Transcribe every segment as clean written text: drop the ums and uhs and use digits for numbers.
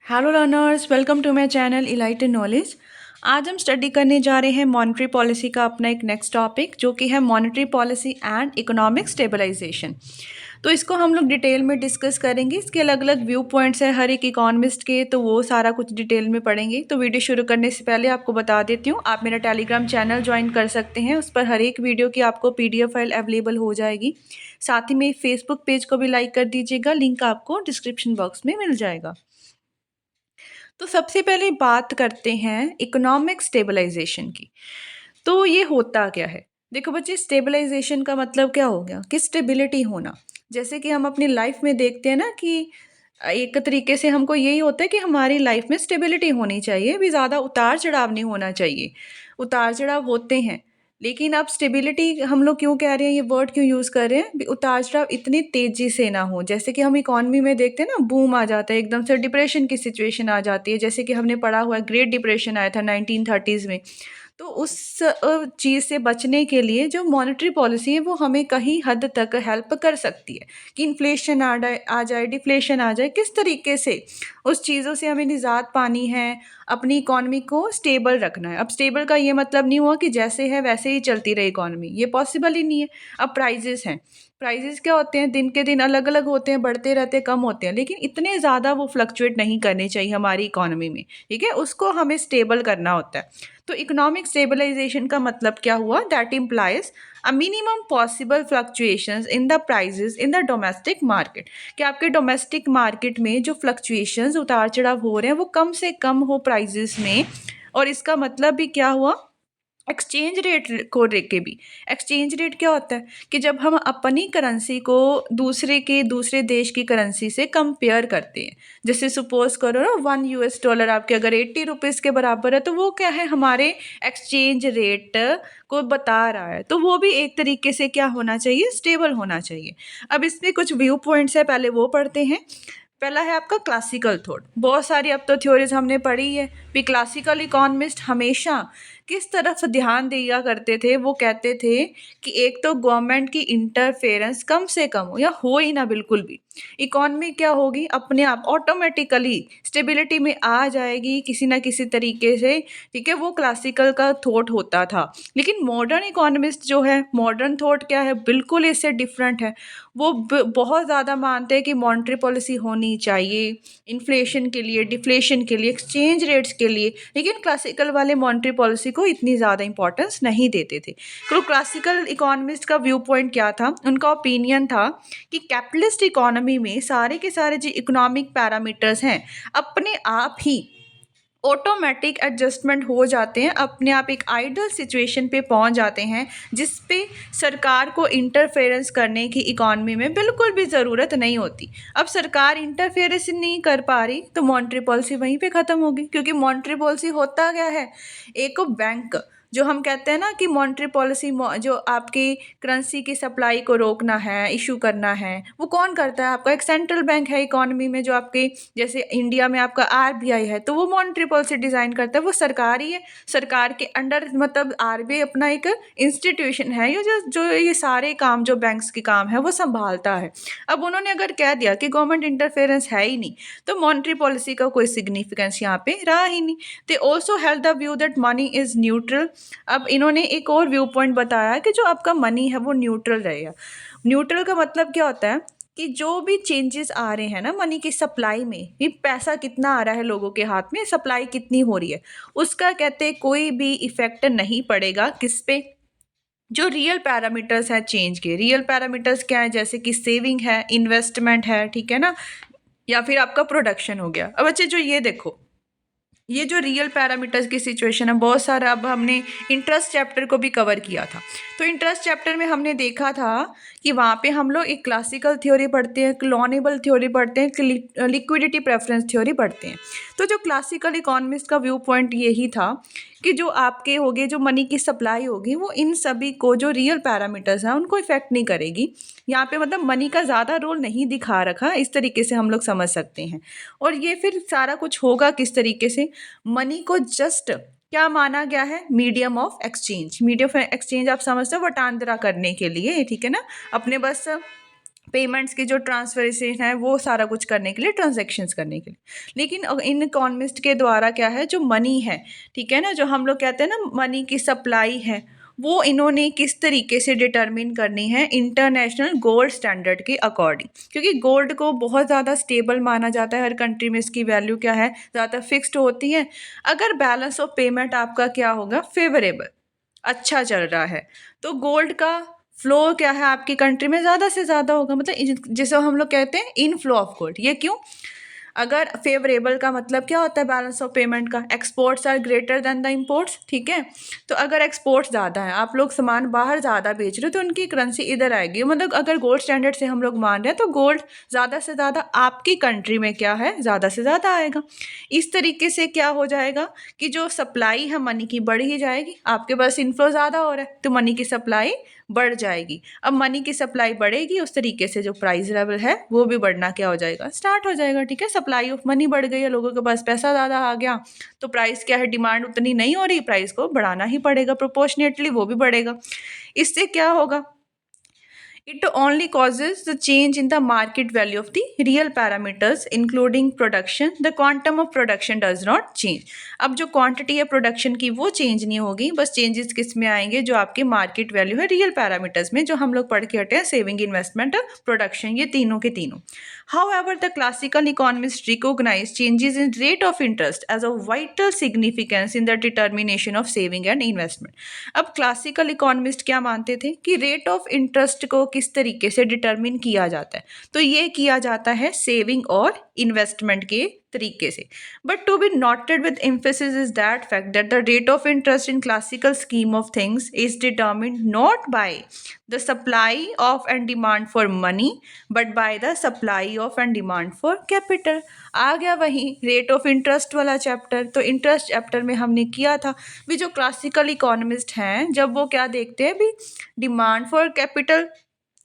Hello learners, welcome to my channel Elited Knowledge. आज हम study करने जा रहे हैं मॉनेटरी पॉलिसी का अपना एक नेक्स्ट टॉपिक, जो कि है monetary policy and economic stabilisation. तो इसको हम लोग डिटेल में डिस्कस करेंगे। इसके अलग अलग व्यू पॉइंट्स हैं हर एक इकोनॉमिस्ट के, तो वो सारा कुछ डिटेल में पढ़ेंगे। तो वीडियो शुरू करने से पहले आपको बता देती हूँ, आप मेरा टेलीग्राम चैनल ज्वाइन कर सकते हैं। उस पर हर एक वीडियो की आपको PDF फाइल अवेलेबल हो जाएगी। साथ ही में फेसबुक पेज को भी लाइक कर दीजिएगा, लिंक आपको डिस्क्रिप्शन बॉक्स में मिल जाएगा। तो सबसे पहले बात करते हैं इकोनॉमिक स्टेबलाइजेशन की। तो ये होता क्या है? देखो बच्चे, स्टेबलाइजेशन का मतलब क्या हो गया कि स्टेबिलिटी होना। जैसे कि हम अपनी लाइफ में देखते हैं ना कि एक तरीके से हमको यही होता है कि हमारी लाइफ में स्टेबिलिटी होनी चाहिए, भी ज़्यादा उतार चढ़ाव नहीं होना चाहिए। उतार चढ़ाव होते हैं, लेकिन अब स्टेबिलिटी हम लोग क्यों कह रहे हैं, ये वर्ड क्यों यूज़ कर रहे हैं? भी उतार चढ़ाव इतनी तेज़ी से ना हो। जैसे कि हम इकॉनमी में देखते हैं ना, बूम आ जाता है, एकदम से डिप्रेशन की सिचुएशन आ जाती है। जैसे कि हमने पढ़ा हुआ है, ग्रेट डिप्रेशन आया था 1930s में। तो उस चीज़ से बचने के लिए जो मॉनेटरी पॉलिसी है वो हमें कहीं हद तक हेल्प कर सकती है कि इन्फ्लेशन आ जाए, डिफ्लेशन आ जाए, किस तरीके से उस चीज़ों से हमें निजात पानी है, अपनी इकॉनमी को स्टेबल रखना है। अब स्टेबल का ये मतलब नहीं हुआ कि जैसे है वैसे ही चलती रहे इकॉनमी, ये पॉसिबल ही नहीं है। अब प्राइजेस हैं, प्राइजेस क्या होते हैं, दिन के दिन अलग अलग होते हैं, बढ़ते रहते हैं, कम होते हैं, लेकिन इतने ज़्यादा वो फ्लक्चुएट नहीं करने चाहिए हमारी इकॉनमी में। ठीक है, उसको हमें स्टेबल करना होता है। तो इकोनॉमिक स्टेबलाइजेशन का मतलब क्या हुआ? That implies a minimum possible fluctuations in the prices in the domestic market. कि आपके डोमेस्टिक मार्केट में जो फ्लक्चुएशंस, उतार चढ़ाव हो रहे हैं, वो कम से कम हो प्राइजेस में। और इसका मतलब भी क्या हुआ? एक्सचेंज रेट को लेके भी। एक्सचेंज रेट क्या होता है कि जब हम अपनी करेंसी को दूसरे देश की करेंसी से कंपेयर करते हैं। जैसे सपोज करो ना, $1 आपके अगर 80 रुपीज़ के बराबर है, तो वो क्या है, हमारे एक्सचेंज रेट को बता रहा है। तो वो भी एक तरीके से क्या होना चाहिए, स्टेबल होना चाहिए। अब इसमें कुछ व्यू पॉइंट्स है, पहले वो पढ़ते हैं। पहला है आपका क्लासिकल थॉट। बहुत सारी अब तो थ्योरीज हमने पढ़ी है भी। क्लासिकल इकोनॉमिस्ट हमेशा किस तरफ ध्यान दिया करते थे? वो कहते थे कि एक तो गवर्नमेंट की इंटरफेरेंस कम से कम हो या हो ही ना बिल्कुल भी। इकॉनमी क्या होगी, अपने आप ऑटोमेटिकली स्टेबिलिटी में आ जाएगी किसी ना किसी तरीके से। ठीक है, वो क्लासिकल का थॉट होता था। लेकिन मॉडर्न इकोनॉमिस्ट जो है, मॉडर्न थॉट क्या है, बिल्कुल इससे डिफरेंट है। वो बहुत ज़्यादा मानते हैं कि मॉनेटरी पॉलिसी होनी चाहिए इन्फ्लेशन के लिए, डिफ्लेशन के लिए, एक्सचेंज रेट्स के लिए। लेकिन क्लासिकल वाले मॉनेटरी पॉलिसी को इतनी ज़्यादा इंपॉर्टेंस नहीं देते थे। तो क्लासिकल इकोनॉमिस्ट का व्यू पॉइंट क्या था? उनका ओपिनियन था कि कैपिटलिस्ट इकोनॉमी में सारे के सारे जो इकोनॉमिक पैरामीटर्स हैं, अपने आप ही ऑटोमेटिक एडजस्टमेंट हो जाते हैं, अपने आप एक आइडियल सिचुएशन पे पहुंच जाते हैं, जिस पे सरकार को इंटरफेरेंस करने की इकॉनमी में बिल्कुल भी ज़रूरत नहीं होती। अब सरकार इंटरफेरेंस नहीं कर पा रही, तो मॉनेटरी पॉलिसी वहीं पे ख़त्म होगी। क्योंकि मॉनेटरी पॉलिसी होता क्या है, एक बैंक, जो हम कहते हैं ना कि मॉनेटरी पॉलिसी जो आपकी करेंसी की सप्लाई को रोकना है, इशू करना है, वो कौन करता है? आपका एक सेंट्रल बैंक है इकॉनमी में, जो आपके जैसे इंडिया में आपका RBI है, तो वो मॉनेटरी पॉलिसी डिज़ाइन करता है, वो सरकार ही है। सरकार के अंडर, मतलब RBI अपना एक इंस्टीट्यूशन है, ये जो ये सारे काम जो बैंक्स के काम है वो संभालता है। अब उन्होंने अगर कह दिया कि गवर्नमेंट इंटरफेरेंस है ही नहीं, तो मॉनेटरी पॉलिसी का कोई सिग्निफिकेंस यहाँ पे रहा ही नहीं। They also held the view that money is neutral. अब इन्होंने एक और व्यू पॉइंट बताया कि जो आपका मनी है वो न्यूट्रल रहेगा। न्यूट्रल का मतलब क्या होता है कि जो भी चेंजेस आ रहे हैं ना मनी की सप्लाई में, ये पैसा कितना आ रहा है लोगों के हाथ में, सप्लाई कितनी हो रही है, उसका कहते हैं कोई भी इफेक्ट नहीं पड़ेगा किस पे, जो रियल पैरामीटर्स हैं चेंज के। रियल पैरामीटर्स क्या है? जैसे कि सेविंग है, इन्वेस्टमेंट है, ठीक है ना, या फिर आपका प्रोडक्शन हो गया। अब अच्छे, जो ये देखो, ये जो रियल पैरामीटर्स की सिचुएशन है, बहुत सारा, अब हमने इंटरेस्ट चैप्टर को भी कवर किया था। तो इंटरेस्ट चैप्टर में हमने देखा था कि वहाँ पे हम लोग एक क्लासिकल थ्योरी पढ़ते हैं, क्लोनेबल थ्योरी पढ़ते हैं, लिक्विडिटी प्रेफरेंस थ्योरी पढ़ते हैं। तो जो क्लासिकल इकोनॉमिस्ट का व्यू पॉइंट यही था कि जो आपके होगे, जो मनी की सप्लाई होगी, वो इन सभी को, जो रियल पैरामीटर्स हैं, उनको इफेक्ट नहीं करेगी। यहाँ पे मतलब मनी का ज़्यादा रोल नहीं दिखा रखा, इस तरीके से हम लोग समझ सकते हैं। और ये फिर सारा कुछ होगा किस तरीके से? मनी को जस्ट क्या माना गया है? Medium of exchange. Medium of exchange आप समझते हो, वटांदरा करने के लिए, ठीक है ना, अपने बस पेमेंट्स की जो ट्रांसफरेशन है वो सारा कुछ करने के लिए, ट्रांजैक्शंस करने के लिए। लेकिन इन इकोनॉमिस्ट के द्वारा क्या है, जो मनी है, ठीक है ना, जो हम लोग कहते हैं ना मनी की सप्लाई है, वो इन्होंने किस तरीके से डिटरमिन करनी है, इंटरनेशनल गोल्ड स्टैंडर्ड के अकॉर्डिंग। क्योंकि गोल्ड को बहुत ज़्यादा स्टेबल माना जाता है, हर कंट्री में इसकी वैल्यू क्या है, ज़्यादा फिक्स्ड होती है। अगर बैलेंस ऑफ पेमेंट आपका क्या होगा, फेवरेबल, अच्छा चल रहा है, तो गोल्ड का फ्लो क्या है आपकी कंट्री में, ज़्यादा से ज़्यादा होगा। मतलब जिसे हम लोग कहते हैं इनफ्लो ऑफ गोल्ड। ये क्यों? अगर फेवरेबल का मतलब क्या होता है, बैलेंस ऑफ पेमेंट का, exports are greater than the imports, ठीक है। तो अगर एक्सपोर्ट्स ज़्यादा है, आप लोग सामान बाहर ज़्यादा बेच रहे हो, तो उनकी करेंसी इधर आएगी। मतलब अगर गोल्ड स्टैंडर्ड से हम लोग मान रहे हैं, तो गोल्ड ज़्यादा से ज़्यादा आपकी कंट्री में क्या है, ज़्यादा से ज़्यादा आएगा। इस तरीके से क्या हो जाएगा कि जो सप्लाई है मनी की बढ़ ही जाएगी। आपके पास इनफ्लो ज़्यादा हो रहा है, तो मनी की सप्लाई बढ़ जाएगी। अब मनी की सप्लाई बढ़ेगी, उस तरीके से जो प्राइस लेवल है वो भी बढ़ना क्या हो जाएगा, स्टार्ट हो जाएगा, ठीक है। सप्लाई ऑफ मनी बढ़ गई है, लोगों के पास पैसा ज़्यादा आ गया, तो प्राइस क्या है, डिमांड उतनी नहीं हो रही, प्राइस को बढ़ाना ही पड़ेगा, प्रोपोर्शनेटली वो भी बढ़ेगा। इससे क्या होगा, it only causes the change in the market value of the real parameters including production. The quantum of production does not change. अब जो क्वांटिटी है प्रोडक्शन की वो चेंज नहीं होगी, बस चेंजेस किस में आएंगे, जो आपके मार्केट वैल्यू है रियल पैरामीटर्स में, जो हम लोग पढ़ के हटे हैं, सेविंग, इन्वेस्टमेंट, प्रोडक्शन, ये तीनों के तीनों। However, the classical economists recognize changes in rate of interest as of vital significance in the determination of saving and investment. अब क्लासिकल इकोनॉमिस्ट क्या मानते थे कि रेट ऑफ इंटरेस्ट को किस तरीके से डिटरमिन किया जाता है, तो ये किया जाता है सेविंग और इन्वेस्टमेंट के तरीके से। But to be noted with emphasis is that fact that the rate of interest in classical scheme of things is determined not by the supply of and demand for money but by the supply of and demand for capital. आ गया वही rate of interest वाला chapter. तो interest chapter में हमने किया था भी, जो क्लासिकल इकोनॉमिस्ट हैं जब वो क्या देखते हैं भी, demand for capital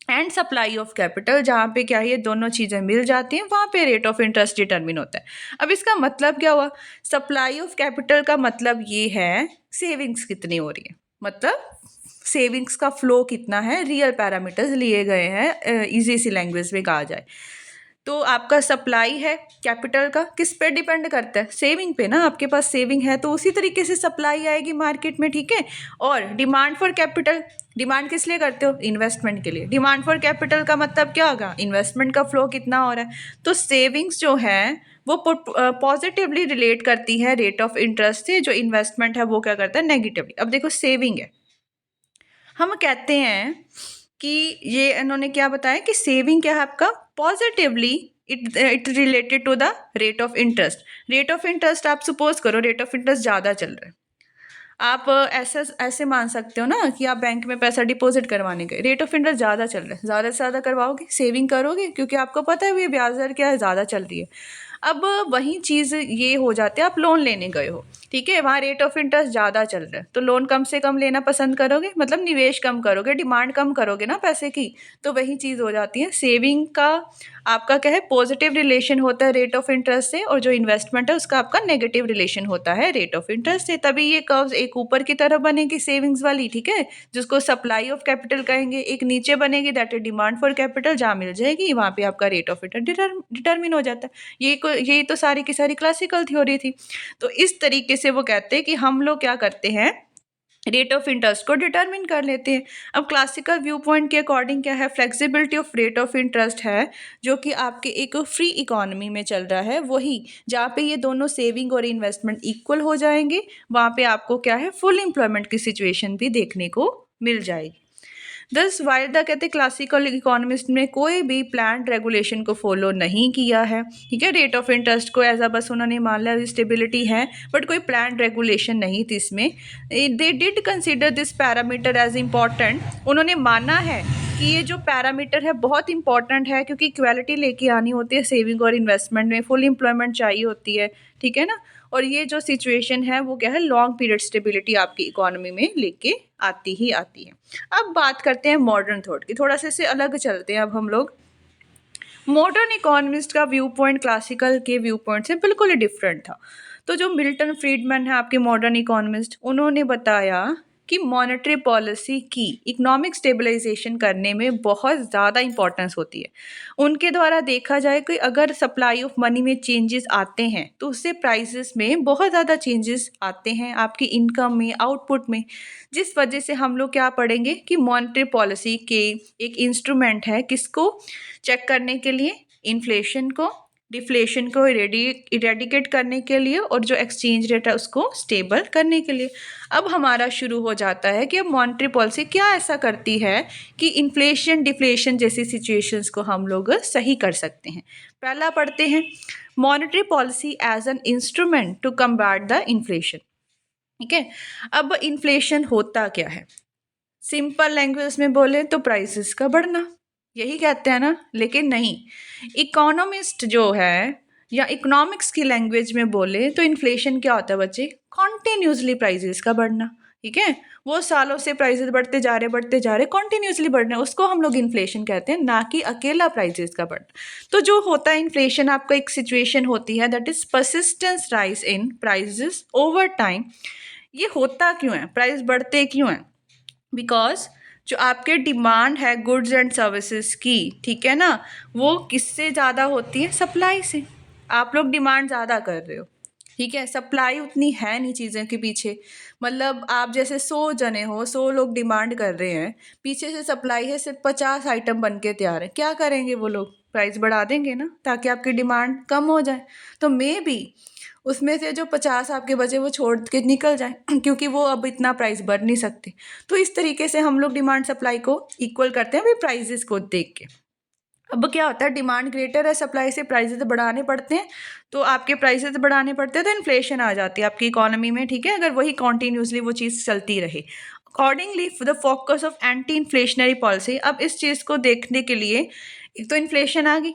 and supply of capital, जहाँ पे क्या है ये दोनों चीज़ें मिल जाती हैं, वहाँ पे रेट ऑफ इंटरेस्ट डिटरमिन होता है। अब इसका मतलब क्या हुआ, सप्लाई ऑफ कैपिटल का मतलब ये है सेविंग्स कितनी हो रही है, मतलब सेविंग्स का फ्लो कितना है, रियल पैरामीटर्स लिए गए हैं, इजी सी लैंग्वेज में कहा जाए तो। आपका सप्लाई है कैपिटल का किस पे डिपेंड करता है, सेविंग पे ना। आपके पास सेविंग है तो उसी तरीके से सप्लाई आएगी मार्केट में, ठीक है। और डिमांड फॉर कैपिटल, डिमांड किस लिए करते हो, इन्वेस्टमेंट के लिए। डिमांड फॉर कैपिटल का मतलब क्या होगा, इन्वेस्टमेंट का फ्लो कितना हो रहा है। तो सेविंग्स जो है वो पॉजिटिवली रिलेट करती है रेट ऑफ इंटरेस्ट से, जो इन्वेस्टमेंट है वो क्या करता है, नेगेटिवली। अब देखो सेविंग है, हम कहते हैं कि ये इन्होंने क्या बताया कि सेविंग क्या है आपका, positively it related to the rate of interest. Rate of interest आप सपोज करो रेट ऑफ इंटरेस्ट ज़्यादा चल रहा है, आप ऐसे मान सकते हो ना कि आप बैंक में पैसा डिपॉजिट करवाने गए, रेट ऑफ इंटरेस्ट ज़्यादा चल रहा है, ज़्यादा से ज़्यादा करवाओगे, सेविंग करोगे, क्योंकि आपको पता है ये ब्याज दर क्या है, ज़्यादा चल रही है। अब वही चीज़ ये हो जाती है, आप लोन लेने गए हो, ठीक है, वहाँ रेट ऑफ इंटरेस्ट ज़्यादा चल रहा है, तो लोन कम से कम लेना पसंद करोगे, मतलब निवेश कम करोगे, डिमांड कम करोगे ना पैसे की। तो वही चीज़ हो जाती है, सेविंग का आपका क्या है, पॉजिटिव रिलेशन होता है रेट ऑफ इंटरेस्ट से, और जो इन्वेस्टमेंट है उसका आपका नेगेटिव रिलेशन होता है रेट ऑफ इंटरेस्ट से। तभी ये कर्व्स एक ऊपर की तरफ बनेगी सेविंग्स वाली, ठीक है, जिसको सप्लाई ऑफ कैपिटल कहेंगे, एक नीचे बनेगी that is demand for capital, जहाँ मिल जाएगी वहाँ पे आपका रेट ऑफ इंटरेस्ट डिटरमिन हो जाता है। यही तो सारी की सारी क्लासिकल थ्योरी थी। तो इस तरीके से वो कहते हैं कि हम लोग क्या करते हैं, रेट ऑफ इंटरेस्ट को डिटरमिन कर लेते हैं। अब क्लासिकल व्यू पॉइंट के अकॉर्डिंग क्या है, flexibility of rate of interest है, जो कि आपके एक फ्री इकोनॉमी में चल रहा है, वही जहाँ पे ये दोनों सेविंग और इन्वेस्टमेंट इक्वल हो जाएंगे, वहाँ पे आपको क्या है, फुल एम्प्लॉयमेंट की सिचुएशन भी देखने को मिल जाएगी। दस वाइल द कहते क्लासिकल इकोनॉमिस्ट ने कोई भी प्लान रेगुलेशन को फॉलो नहीं किया है, ठीक है। रेट ऑफ इंटरेस्ट को एज अ बस उन्होंने मान लिया स्टेबिलिटी है, बट कोई प्लान रेगुलेशन नहीं थी इसमें। They did consider this parameter as important, उन्होंने माना है कि ये जो पैरामीटर है बहुत इंपॉर्टेंट है, क्योंकि इक्वालिटी लेके आनी होती है सेविंग और इन्वेस्टमेंट में, फुल एम्प्लॉयमेंट चाहिए होती है, ठीक है ना। और ये जो सिचुएशन है वो क्या है, लॉन्ग पीरियड स्टेबिलिटी आपकी इकोनॉमी में लेके आती ही आती है। अब बात करते हैं मॉडर्न थॉट की, थोड़ा सा इससे अलग चलते हैं अब हम लोग। मॉडर्न इकोनॉमिस्ट का व्यू पॉइंट क्लासिकल के व्यू पॉइंट से बिल्कुल ही डिफरेंट था। तो जो मिल्टन फ्रीडमैन है आपके मॉडर्न इकोनॉमिस्ट, उन्होंने बताया कि मॉनेटरी पॉलिसी की इकोनॉमिक स्टेबलाइजेशन करने में बहुत ज़्यादा इंपॉर्टेंस होती है। उनके द्वारा देखा जाए कि अगर सप्लाई ऑफ मनी में चेंजेस आते हैं तो उससे प्राइसेस में बहुत ज़्यादा चेंजेस आते हैं, आपकी इनकम में, आउटपुट में, जिस वजह से हम लोग क्या पढ़ेंगे कि मॉनेटरी पॉलिसी के एक इंस्ट्रूमेंट है किसको चेक करने के लिए, इन्फ्लेशन को, डिफ्लेशन को इरेडिकेट करने के लिए और जो एक्सचेंज रेट है उसको स्टेबल करने के लिए। अब हमारा शुरू हो जाता है कि अब मॉनेटरी पॉलिसी क्या ऐसा करती है कि इन्फ्लेशन डिफ्लेशन जैसी सिचुएशंस को हम लोग सही कर सकते हैं। पहला पढ़ते हैं, monetary policy as an instrument to combat the inflation. ठीक है, अब इन्फ्लेशन होता क्या है? सिंपल लैंग्वेज में बोले तो प्राइसेस का बढ़ना, यही कहते हैं ना, लेकिन नहीं। इकोनॉमिस्ट जो है या इकोनॉमिक्स की लैंग्वेज में बोले तो इन्फ्लेशन क्या होता है बच्चे? कॉन्टिन्यूसली प्राइसेस का बढ़ना। ठीक है, वो सालों से प्राइसेस बढ़ते जा रहे कॉन्टिन्यूसली बढ़ रहे हैं, उसको हम लोग इन्फ्लेशन कहते हैं, ना कि अकेला प्राइसेस का बढ़ना। तो जो होता है इन्फ्लेशन, आपका एक सिचुएशन होती है that is persistence rise in prices over time. ये होता क्यों है, प्राइस बढ़ते क्यों हैं? बिकॉज जो आपके डिमांड है गुड्स एंड सर्विसेज की, ठीक है ना, वो किससे ज़्यादा होती है? सप्लाई से। आप लोग डिमांड ज़्यादा कर रहे हो, ठीक है, सप्लाई उतनी है नहीं चीज़ों के पीछे। मतलब आप जैसे 100 जने हो, 100 लोग डिमांड कर रहे हैं, पीछे से सप्लाई है सिर्फ 50 आइटम बन के तैयार है, क्या करेंगे वो लोग? प्राइस बढ़ा देंगे ना, ताकि आपकी डिमांड कम हो जाए। तो मे बी उसमें से जो 50 आपके बचे वो छोड़ के निकल जाए क्योंकि वो अब इतना प्राइस बढ़ नहीं सकते। तो इस तरीके से हम लोग डिमांड सप्लाई को इक्वल करते हैं भाई प्राइसेस को देख के। अब क्या होता है, डिमांड ग्रेटर है सप्लाई से, प्राइसेस बढ़ाने पड़ते हैं, तो आपके प्राइसेस बढ़ाने पड़ते हैं तो इन्फ्लेशन आ जाती है आपकी इकोनॉमी में। ठीक है, अगर वही कॉन्टीन्यूसली वो चीज़ चलती रहे। Accordingly the focus of anti inflationary policy, अब इस चीज़ को देखने के लिए एक तो इन्फ्लेशन आ गई,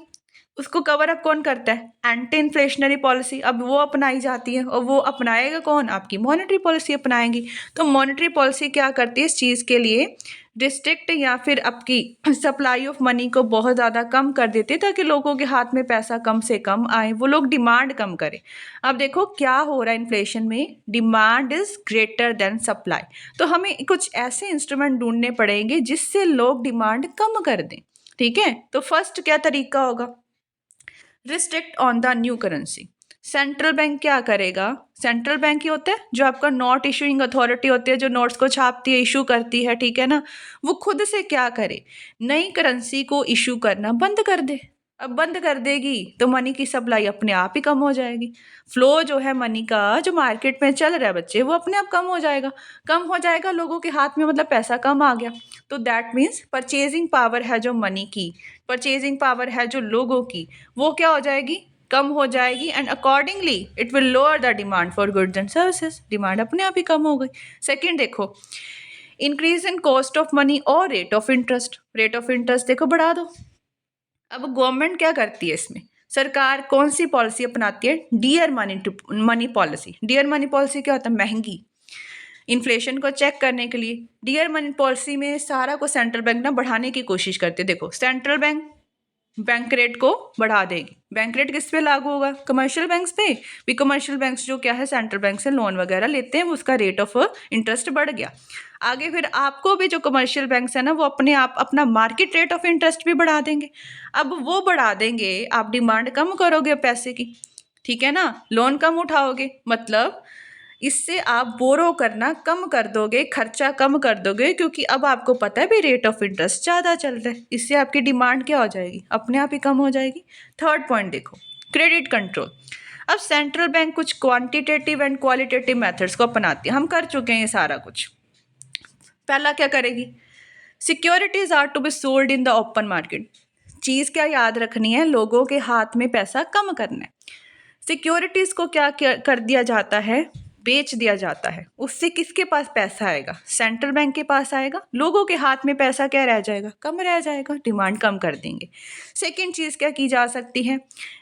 उसको कवर अप कौन करता है? Anti inflationary policy. अब वो अपनाई जाती है और वो अपनाएगा कौन? आपकी मॉनेटरी पॉलिसी अपनाएंगी। तो मॉनेटरी पॉलिसी क्या करती है इस चीज़ के लिए? डिस्ट्रिक्ट या फिर आपकी सप्लाई ऑफ मनी को बहुत ज़्यादा कम कर देती है ताकि लोगों के हाथ में पैसा कम से कम आए, वो लोग डिमांड कम करें। अब देखो क्या हो रहा है इन्फ्लेशन में, demand is greater than supply. तो हमें कुछ ऐसे इंस्ट्रूमेंट ढूंढने पड़ेंगे जिससे लोग डिमांड कम कर दें। ठीक है, तो फर्स्ट क्या तरीका होगा? Restrict on the new currency. Central bank क्या करेगा? सेंट्रल बैंक ही होता है जो आपका नोट इशूइंग अथॉरिटी होती है, जो नोट्स को छापती है, इशू करती है, ठीक है ना। वो खुद से क्या करे? नई करेंसी को इशू करना बंद कर दे। अब बंद कर देगी तो मनी की सप्लाई अपने आप ही कम हो जाएगी। फ्लो जो है मनी का जो मार्केट में चल रहा है बच्चे, वो अपने आप कम हो जाएगा। कम हो जाएगा, लोगों के हाथ में मतलब पैसा कम आ गया, तो दैट मीन्स परचेजिंग पावर है जो मनी की, परचेजिंग पावर है जो लोगों की, वो क्या हो जाएगी? कम हो जाएगी। And accordingly it will lower the demand for goods and services, demand अपने आप ही कम हो गई। सेकेंड देखो, increase in cost of money और rate of interest. Rate of interest देखो बढ़ा दो। अब गवर्नमेंट क्या करती है इसमें? सरकार कौन सी पॉलिसी अपनाती है? Dear money policy. Dear money policy क्या होता है? महंगी। इन्फ्लेशन को चेक करने के लिए डियर मनी पॉलिसी में सारा को सेंट्रल बैंक ना बढ़ाने की कोशिश करते हैं। देखो सेंट्रल बैंक बैंक रेट को बढ़ा देगी। बैंक रेट किस पे लागू होगा? कमर्शियल बैंक्स पे भी। कमर्शियल बैंक्स जो क्या है सेंट्रल बैंक से लोन वगैरह लेते हैं, उसका रेट ऑफ इंटरेस्ट बढ़ गया। आगे फिर आपको भी जो कमर्शियल बैंक्स है ना, वो अपने आप अपना मार्केट रेट ऑफ इंटरेस्ट भी बढ़ा देंगे। अब वो बढ़ा देंगे, आप डिमांड कम करोगे पैसे की, ठीक है ना, लोन कम उठाओगे, मतलब इससे आप बोरो करना कम कर दोगे, खर्चा कम कर दोगे, क्योंकि अब आपको पता है भी रेट ऑफ इंटरेस्ट ज़्यादा चल रहा है, इससे आपकी डिमांड क्या हो जाएगी? अपने आप ही कम हो जाएगी। थर्ड पॉइंट देखो, क्रेडिट कंट्रोल। अब सेंट्रल बैंक कुछ क्वांटिटेटिव एंड क्वालिटेटिव मेथड्स को अपनाती है, हम कर चुके हैं ये सारा कुछ। पहला क्या करेगी? Securities are to be sold in the open market. चीज़ क्या याद रखनी है? लोगों के हाथ में पैसा कम करना है। सिक्योरिटीज़ को क्या कर दिया जाता है? बेच दिया जाता है। उससे किसके पास पैसा आएगा? सेंट्रल बैंक के पास आएगा। लोगों के हाथ में पैसा क्या रह जाएगा? कम रह जाएगा, डिमांड कम कर देंगे। सेकेंड चीज़ क्या की जा सकती है?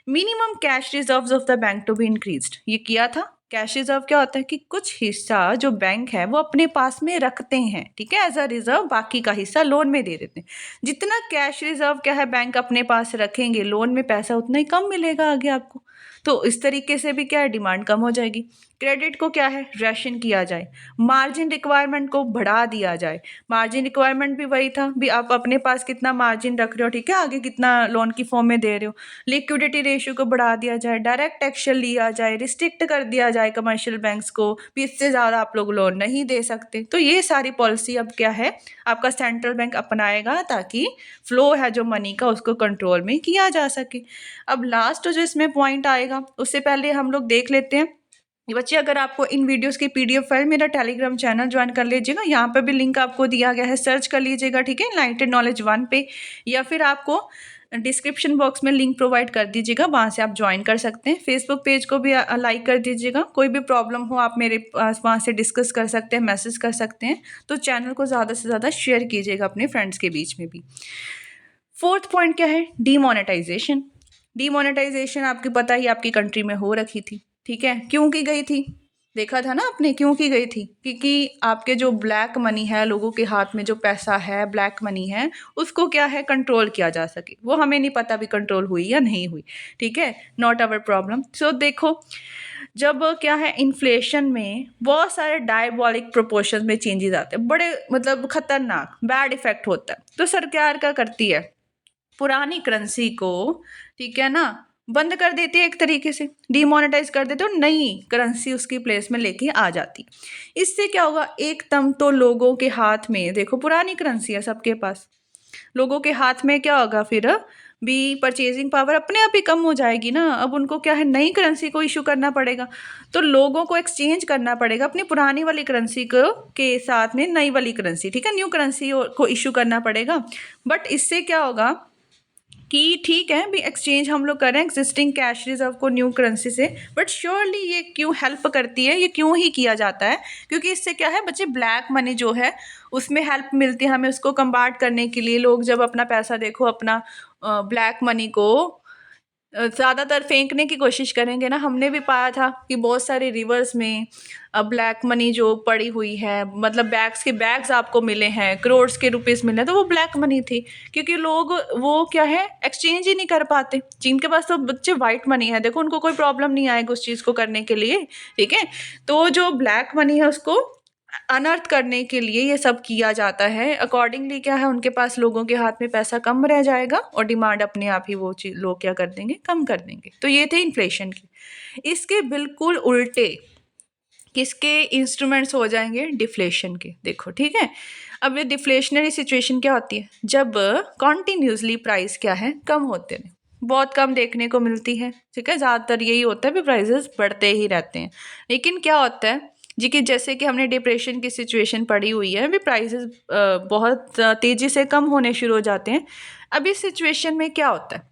Minimum cash reserves of the bank to be increased. ये किया था। कैश रिजर्व क्या होता है कि कुछ हिस्सा जो बैंक है वो अपने पास में रखते हैं, ठीक है, एज अ रिजर्व, बाकी का हिस्सा लोन में दे देते हैं। जितना कैश रिजर्व क्या है बैंक अपने पास रखेंगे लोन में पैसा, उतना ही कम मिलेगा आगे आपको। तो इस तरीके से भी क्या है, डिमांड कम हो जाएगी। क्रेडिट को क्या है, रेशन किया जाए, मार्जिन रिक्वायरमेंट को बढ़ा दिया जाए। मार्जिन रिक्वायरमेंट भी वही था, भी आप अपने पास कितना मार्जिन रख रहे हो, ठीक है, आगे कितना लोन की फॉर्म में दे रहे हो। लिक्विडिटी रेशियो को बढ़ा दिया जाए, डायरेक्ट एक्शन लिया जाए, रिस्ट्रिक्ट कर दिया जाए कमर्शियल बैंक्स को भी, इससे ज़्यादा आप लोग लोन नहीं दे सकते। तो ये सारी पॉलिसी अब क्या है, आपका सेंट्रल बैंक अपनाएगा, ताकि फ्लो है जो मनी का उसको कंट्रोल में किया जा सके। अब लास्ट जो इसमें पॉइंट आएगा, उससे पहले हम लोग देख लेते हैं। ये बच्चे, अगर आपको इन वीडियोस की पीडीएफ फाइल मेरा टेलीग्राम चैनल ज्वाइन कर लीजिएगा, यहाँ पर भी लिंक आपको दिया गया है, सर्च कर लीजिएगा, ठीक है, इनलाइटेड नॉलेज 1 पे, या फिर आपको डिस्क्रिप्शन बॉक्स में लिंक प्रोवाइड कर दीजिएगा, वहाँ से आप ज्वाइन कर सकते हैं। फेसबुक पेज को भी लाइक कर दीजिएगा। कोई भी प्रॉब्लम हो आप मेरे पास वहाँ से डिस्कस कर सकते हैं, मैसेज कर सकते हैं। तो चैनल को ज़्यादा से ज़्यादा शेयर कीजिएगा अपने फ्रेंड्स के बीच में भी। फोर्थ पॉइंट क्या है, डीमोनेटाइजेशन। डीमोनेटाइजेशन आपको पता ही आपकी कंट्री में हो रखी थी, ठीक है। क्यों की गई थी, देखा था ना आपने, क्यों की गई थी, क्योंकि आपके जो ब्लैक मनी है, लोगों के हाथ में जो पैसा है, ब्लैक मनी है, उसको क्या है, कंट्रोल किया जा सके। वो हमें नहीं पता भी कंट्रोल हुई या नहीं हुई, ठीक है, नॉट आवर प्रॉब्लम। सो देखो, जब क्या है, इन्फ्लेशन में बहुत सारे डायबॉलिक प्रोपोर्शन में चेंजेस आते हैं, बड़े मतलब खतरनाक बैड इफेक्ट होता है। तो सरकार क्या करती है, पुरानी करेंसी को, ठीक है ना, बंद कर देती है, एक तरीके से डीमोनेटाइज कर देते, और नई करेंसी उसकी प्लेस में लेके आ जाती। इससे क्या होगा, एकदम तो लोगों के हाथ में, देखो पुरानी करेंसी है सबके पास, लोगों के हाथ में क्या होगा फिर भी, परचेजिंग पावर अपने आप ही कम हो जाएगी ना। अब उनको क्या है, नई करेंसी को इशू करना पड़ेगा, तो लोगों को एक्सचेंज करना पड़ेगा अपनी पुरानी वाली करेंसी को के साथ में नई वाली करेंसी, ठीक है, न्यू करेंसी को इशू करना पड़ेगा। बट इससे क्या होगा कि ठीक है भी, एक्सचेंज हम लोग करें एग्जिस्टिंग कैश रिजर्व को न्यू करेंसी से, बट श्योरली ये क्यों हेल्प करती है, ये क्यों ही किया जाता है, क्योंकि इससे क्या है बच्चे, ब्लैक मनी जो है उसमें हेल्प मिलती है हमें, उसको कम्बाट करने के लिए। लोग जब अपना पैसा, देखो अपना ब्लैक मनी को ज़्यादातर फेंकने की कोशिश करेंगे ना, हमने भी पाया था कि बहुत सारे रिवर्स में ब्लैक मनी जो पड़ी हुई है, मतलब बैग्स के बैग्स आपको मिले हैं, करोड्स के रुपीस मिले हैं, तो वो ब्लैक मनी थी, क्योंकि लोग वो क्या है, एक्सचेंज ही नहीं कर पाते। जिनके पास तो बच्चे वाइट मनी है, देखो उनको कोई प्रॉब्लम नहीं आएगी उस चीज़ को करने के लिए, ठीक है। तो जो ब्लैक मनी है उसको अनर्थ करने के लिए ये सब किया जाता है। अकॉर्डिंगली क्या है, उनके पास लोगों के हाथ में पैसा कम रह जाएगा, और डिमांड अपने आप ही वो चीज़ लोग क्या कर देंगे, कम कर देंगे। तो ये थे इन्फ्लेशन की। इसके बिल्कुल उल्टे किसके इंस्ट्रूमेंट्स हो जाएंगे, डिफ्लेशन के। देखो ठीक है, अब ये डिफ्लेशनरी सिचुएशन क्या होती है, जब कॉन्टिन्यूसली प्राइस क्या है, कम होते हैं, बहुत कम देखने को मिलती है, ठीक है। ज़्यादातर यही होता है भी प्राइसेस बढ़ते ही रहते हैं। लेकिन क्या होता है जी, कि जैसे कि हमने डिप्रेशन की सिचुएशन पड़ी हुई है, भी प्राइसेस बहुत तेज़ी से कम होने शुरू हो जाते हैं। अब इस सिचुएशन में क्या होता है,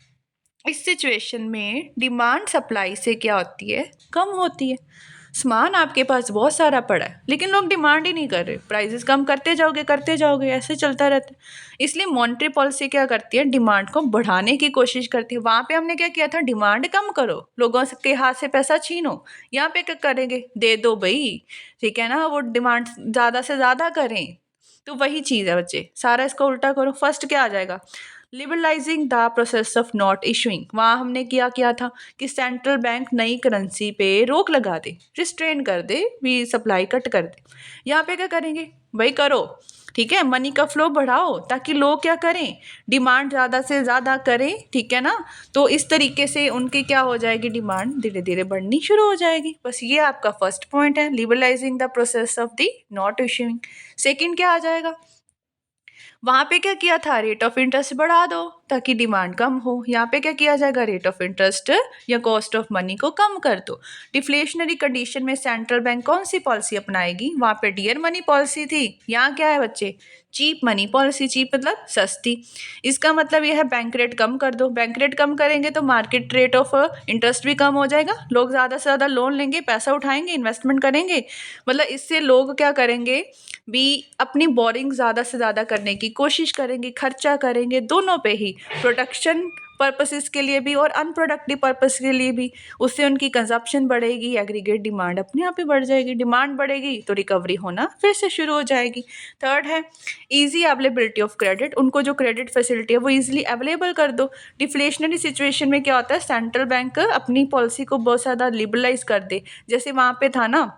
इस सिचुएशन में डिमांड सप्लाई से क्या होती है, कम होती है। सामान आपके पास बहुत सारा पड़ा है, लेकिन लोग डिमांड ही नहीं कर रहे, प्राइसेस कम करते जाओगे, ऐसे चलता रहता है। इसलिए मॉनेटरी पॉलिसी क्या करती है, डिमांड को बढ़ाने की कोशिश करती है। वहाँ पे हमने क्या किया था, डिमांड कम करो, लोगों के हाथ से पैसा छीनो। यहाँ पे क्या करेंगे, दे दो भाई, ठीक है ना, वो डिमांड ज़्यादा से ज़्यादा करें। तो वही चीज़ है बच्चे, सारा इसका उल्टा करो। फर्स्ट क्या आ जाएगा, liberalising the process of not issuing. वहाँ हमने किया था कि सेंट्रल बैंक नई करेंसी पे रोक लगा दे, रिस्ट्रेन कर दे, भी सप्लाई कट कर दे। यहाँ पे क्या करेंगे भाई, करो ठीक है, मनी का फ्लो बढ़ाओ, ताकि लोग क्या करें, डिमांड ज़्यादा से ज़्यादा करें, ठीक है ना। तो इस तरीके से उनकी क्या हो जाएगी, डिमांड धीरे धीरे बढ़नी शुरू हो जाएगी। बस ये आपका फर्स्ट पॉइंट है, liberalising the process of the not issuing. Second क्या आ जाएगा, वहाँ पे क्या किया था, रेट ऑफ इंटरेस्ट बढ़ा दो ताकि डिमांड कम हो। यहाँ पे क्या किया जाएगा, रेट ऑफ इंटरेस्ट या कॉस्ट ऑफ मनी को कम कर दो। डिफ्लेशनरी कंडीशन में सेंट्रल बैंक कौन सी पॉलिसी अपनाएगी, वहाँ पे डियर मनी पॉलिसी थी, यहाँ क्या है बच्चे, चीप मनी पॉलिसी। चीप मतलब सस्ती, इसका मतलब यह है बैंक रेट कम कर दो। बैंक रेट कम करेंगे तो मार्केट रेट ऑफ इंटरेस्ट भी कम हो जाएगा, लोग ज़्यादा से ज़्यादा लोन लेंगे, पैसा उठाएंगे, इन्वेस्टमेंट करेंगे। मतलब इससे लोग क्या करेंगे भी, अपनी बोरिंग ज़्यादा से ज़्यादा करने की कोशिश करेंगे, खर्चा करेंगे, दोनों पे ही, प्रोडक्शन पर्पसेस के लिए भी और अनप्रोडक्टिव पर्पस के लिए भी। उससे उनकी कंजप्शन बढ़ेगी, एग्रीगेट डिमांड अपने आप ही बढ़ जाएगी। डिमांड बढ़ेगी तो रिकवरी होना फिर से शुरू हो जाएगी। थर्ड है ईजी अवेलेबिलिटी ऑफ क्रेडिट। उनको जो क्रेडिट फैसिलिटी है वो ईजिली अवेलेबल कर दो। डिफ्लेशनरी सिचुएशन में क्या होता है, सेंट्रल बैंक अपनी पॉलिसी को बहुत ज़्यादा लिबरलाइज कर दे। जैसे वहाँ पे था ना,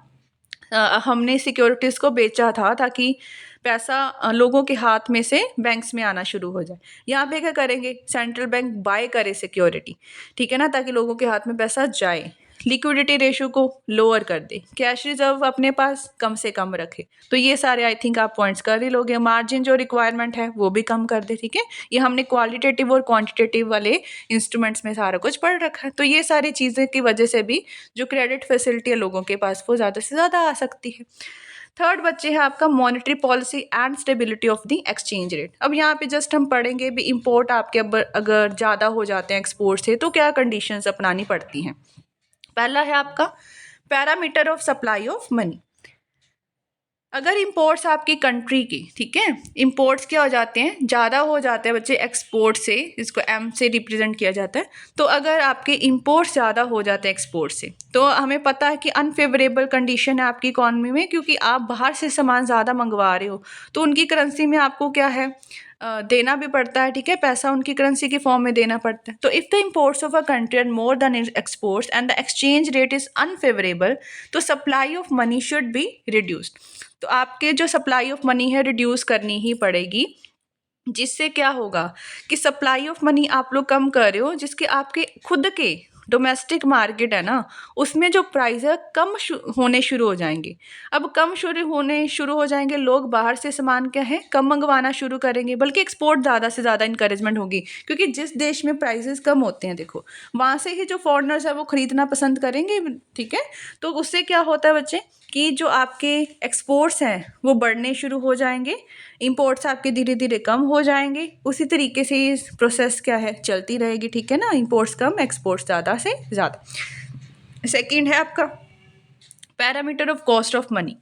हमने सिक्योरिटीज़ को बेचा था ताकि पैसा लोगों के हाथ में से बैंक्स में आना शुरू हो जाए। यहाँ पे क्या करेंगे, सेंट्रल बैंक बाय करे सिक्योरिटी, ठीक है ना, ताकि लोगों के हाथ में पैसा जाए। लिक्विडिटी रेशो को लोअर कर दे, कैश रिजर्व अपने पास कम से कम रखे। तो ये सारे आई थिंक आप पॉइंट्स कर ही लोगे। मार्जिन जो रिक्वायरमेंट है वो भी कम कर दे, ठीक है। ये हमने क्वालिटेटिव और क्वांटिटेटिव वाले इंस्ट्रूमेंट्स में सारा कुछ पढ़ रखा है। तो ये सारी चीज़ें की वजह से भी जो क्रेडिट फैसिलिटी है लोगों के पास वो ज़्यादा से ज़्यादा आ सकती है। थर्ड बच्चे है आपका monetary policy and stability of the exchange rate. अब यहाँ पे जस्ट हम पढ़ेंगे भी इंपोर्ट आपके अगर ज़्यादा हो जाते हैं एक्सपोर्ट से तो क्या कंडीशंस अपनानी पड़ती हैं। पहला है आपका parameter of supply of money. अगर इंपोर्ट्स आपकी कंट्री की, ठीक है, इंपोर्ट्स क्या हो जाते हैं, ज़्यादा हो जाते हैं बच्चे एक्सपोर्ट से, इसको एम से रिप्रेजेंट किया जाता है। तो अगर आपके इंपोर्ट्स ज़्यादा हो जाते हैं एक्सपोर्ट से तो हमें पता है कि अनफेवरेबल कंडीशन है आपकी इकॉनमी में, क्योंकि आप बाहर से सामान ज़्यादा मंगवा रहे हो तो उनकी करेंसी में आपको क्या है देना भी पड़ता है, ठीक है, पैसा उनकी करेंसी के फॉर्म में देना पड़ता है। तो if the imports of a country are more than exports and the exchange rate is unfavourable तो supply of money should be reduced. तो आपके जो सप्लाई ऑफ मनी है रिड्यूस करनी ही पड़ेगी, जिससे क्या होगा कि सप्लाई ऑफ मनी आप लोग कम कर रहे हो, जिसके आपके खुद के डोमेस्टिक मार्केट है ना उसमें जो प्राइस है कम होने शुरू हो जाएंगे। अब कम होने शुरू हो जाएंगे, लोग बाहर से सामान क्या है कम मंगवाना शुरू करेंगे, बल्कि एक्सपोर्ट ज़्यादा से ज़्यादा इंकरेजमेंट होगी, क्योंकि जिस देश में प्राइसेस कम होते हैं देखो वहाँ से ही जो फॉरेनर्स है वो ख़रीदना पसंद करेंगे, ठीक है। तो उससे क्या होता है बच्चे कि जो आपके एक्सपोर्ट्स हैं वो बढ़ने शुरू हो जाएंगे, इंपोर्ट्स आपके धीरे धीरे कम हो जाएंगे। उसी तरीके से ये प्रोसेस क्या है चलती रहेगी, ठीक है ना, इंपोर्ट्स कम एक्सपोर्ट्स ज़्यादा से ज़्यादा। सेकंड है आपका parameter of cost of money.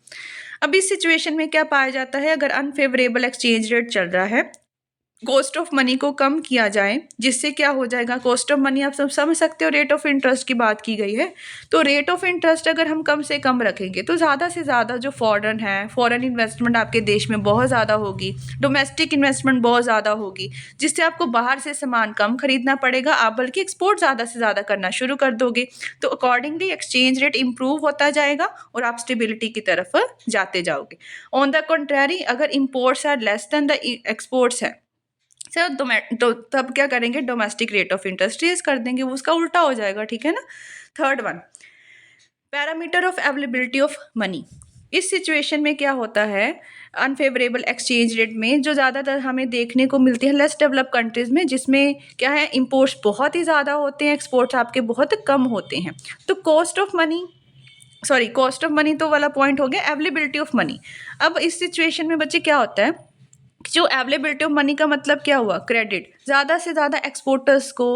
अब इस सिचुएशन में क्या पाया जाता है, अगर अनफेवरेबल एक्सचेंज रेट चल रहा है कॉस्ट ऑफ मनी को कम किया जाए, जिससे क्या हो जाएगा, कॉस्ट ऑफ मनी आप सब समझ सकते हो, रेट ऑफ इंटरेस्ट की बात की गई है। तो रेट ऑफ इंटरेस्ट अगर हम कम से कम रखेंगे तो ज़्यादा से ज़्यादा जो फॉरेन है, फॉरेन इन्वेस्टमेंट आपके देश में बहुत ज़्यादा होगी, डोमेस्टिक इन्वेस्टमेंट बहुत ज़्यादा होगी, जिससे आपको बाहर से सामान कम खरीदना पड़ेगा, आप बल्कि एक्सपोर्ट ज़्यादा से ज़्यादा करना शुरू कर दोगे। तो अकॉर्डिंगली एक्सचेंज रेट इंप्रूव होता जाएगा और आप स्टेबिलिटी की तरफ जाते जाओगे। ऑन द कंट्रारी अगर imports are less than the exports है तो तब क्या करेंगे, domestic rate of interest raise कर देंगे, वो उसका उल्टा हो जाएगा, ठीक है ना। Third one parameter of availability of money. इस सिचुएशन में क्या होता है, अनफेवरेबल एक्सचेंज रेट में जो ज़्यादातर हमें देखने को मिलती है लेस डेवलप कंट्रीज़ में, जिसमें क्या है इंपोर्ट्स बहुत ही ज़्यादा होते हैं, एक्सपोर्ट्स आपके बहुत कम होते हैं। तो कॉस्ट ऑफ मनी तो वाला पॉइंट हो गया, अवेलेबिलिटी ऑफ मनी। अब इस सिचुएशन में बच्चे क्या होता है, जो अवेलेबिलिटी ऑफ मनी का मतलब क्या हुआ, क्रेडिट। ज़्यादा से ज़्यादा एक्सपोर्टर्स को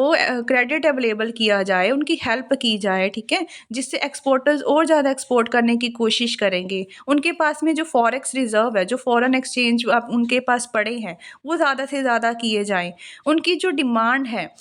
क्रेडिट अवेलेबल किया जाए, उनकी हेल्प की जाए, ठीक है, जिससे एक्सपोर्टर्स और ज़्यादा एक्सपोर्ट करने की कोशिश करेंगे। उनके पास में जो फॉरेक्स रिजर्व है, जो फॉरेन एक्सचेंज आप उनके पास पड़े हैं वो ज़्यादा से ज़्यादा किए जाएँ। उनकी जो डिमांड है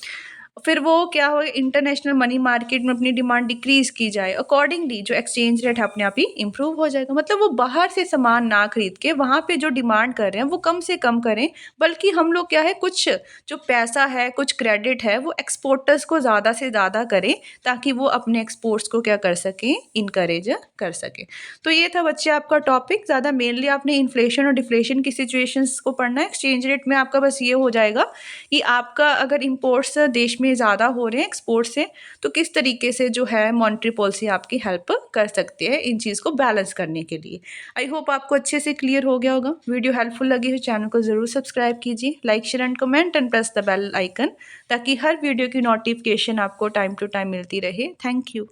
फिर वो क्या हो, इंटरनेशनल मनी मार्केट में अपनी डिमांड डिक्रीज़ की जाए, अकॉर्डिंगली जो एक्सचेंज रेट है अपने आप ही इंप्रूव हो जाएगा। मतलब वो बाहर से सामान ना खरीद के वहाँ पे जो डिमांड कर रहे हैं वो कम से कम करें, बल्कि हम लोग क्या है कुछ जो पैसा है, कुछ क्रेडिट है वो एक्सपोर्टर्स को ज़्यादा से ज़्यादा करें, ताकि वो अपने एक्सपोर्ट्स को क्या कर सकें, इनकरेज कर सकें। तो ये था बच्चे आपका टॉपिक। ज़्यादा मेनली आपने इन्फ्लेशन और डिफ्लेशन की सिचुएशंस को पढ़ना है। एक्सचेंज रेट में आपका बस ये हो जाएगा कि आपका अगर इंपोर्ट्स देश में ज़्यादा हो रहे हैं एक्सपोर्ट से तो किस तरीके से जो है मॉनेटरी पॉलिसी आपकी हेल्प कर सकती है इन चीज़ को बैलेंस करने के लिए। आई होप आपको अच्छे से क्लियर हो गया होगा। वीडियो हेल्पफुल लगी हो चैनल को ज़रूर सब्सक्राइब कीजिए, like share and comment and press the bell icon, ताकि हर वीडियो की नोटिफिकेशन आपको टाइम टू टाइम मिलती रहे। Thank you.